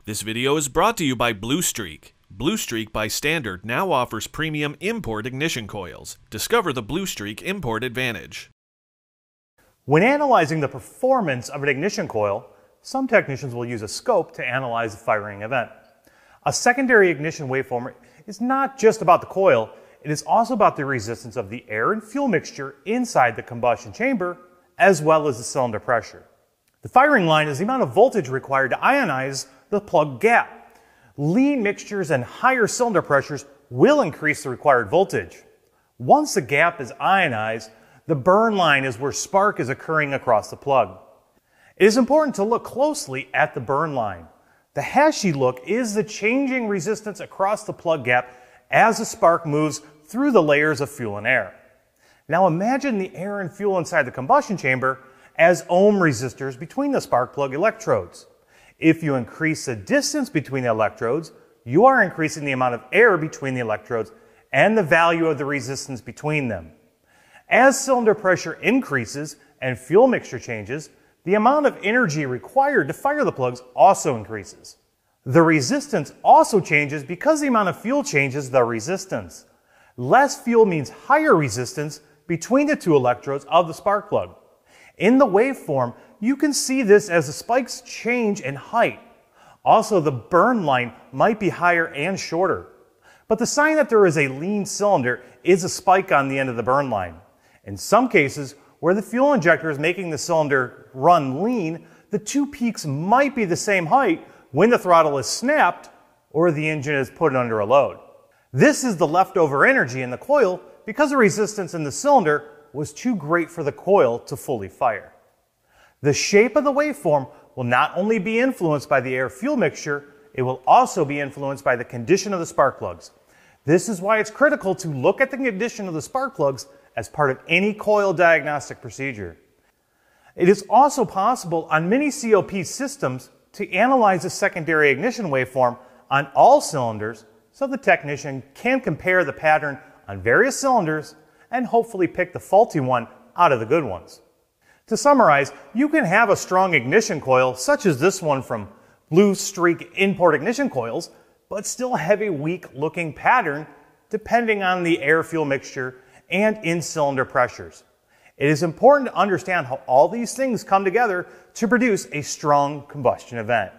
This video is brought to you by Blue Streak. Blue Streak by Standard now offers premium import ignition coils. Discover the Blue Streak Import Advantage. When analyzing the performance of an ignition coil, some technicians will use a scope to analyze the firing event. A secondary ignition waveform is not just about the coil, it is also about the resistance of the air and fuel mixture inside the combustion chamber, as well as the cylinder pressure. The firing line is the amount of voltage required to ionize the plug gap. Lean mixtures and higher cylinder pressures will increase the required voltage. Once the gap is ionized, the burn line is where spark is occurring across the plug. It is important to look closely at the burn line. The hashy look is the changing resistance across the plug gap as the spark moves through the layers of fuel and air. Now imagine the air and fuel inside the combustion chamber as ohm resistors between the spark plug electrodes. If you increase the distance between the electrodes, you are increasing the amount of air between the electrodes and the value of the resistance between them. As cylinder pressure increases and fuel mixture changes, the amount of energy required to fire the plugs also increases. The resistance also changes because the amount of fuel changes the resistance. Less fuel means higher resistance between the two electrodes of the spark plug. In the waveform, you can see this as the spikes change in height. Also, the burn line might be higher and shorter. But the sign that there is a lean cylinder is a spike on the end of the burn line. In some cases, where the fuel injector is making the cylinder run lean, the two peaks might be the same height when the throttle is snapped or the engine is put under a load. This is the leftover energy in the coil because the resistance in the cylinder was too great for the coil to fully fire. The shape of the waveform will not only be influenced by the air-fuel mixture, it will also be influenced by the condition of the spark plugs. This is why it's critical to look at the condition of the spark plugs as part of any coil diagnostic procedure. It is also possible on many COP systems to analyze a secondary ignition waveform on all cylinders so the technician can compare the pattern on various cylinders and hopefully pick the faulty one out of the good ones. To summarize, you can have a strong ignition coil such as this one from Blue Streak Import Ignition Coils, but still have a weak looking pattern depending on the air-fuel mixture and in-cylinder pressures. It is important to understand how all these things come together to produce a strong combustion event.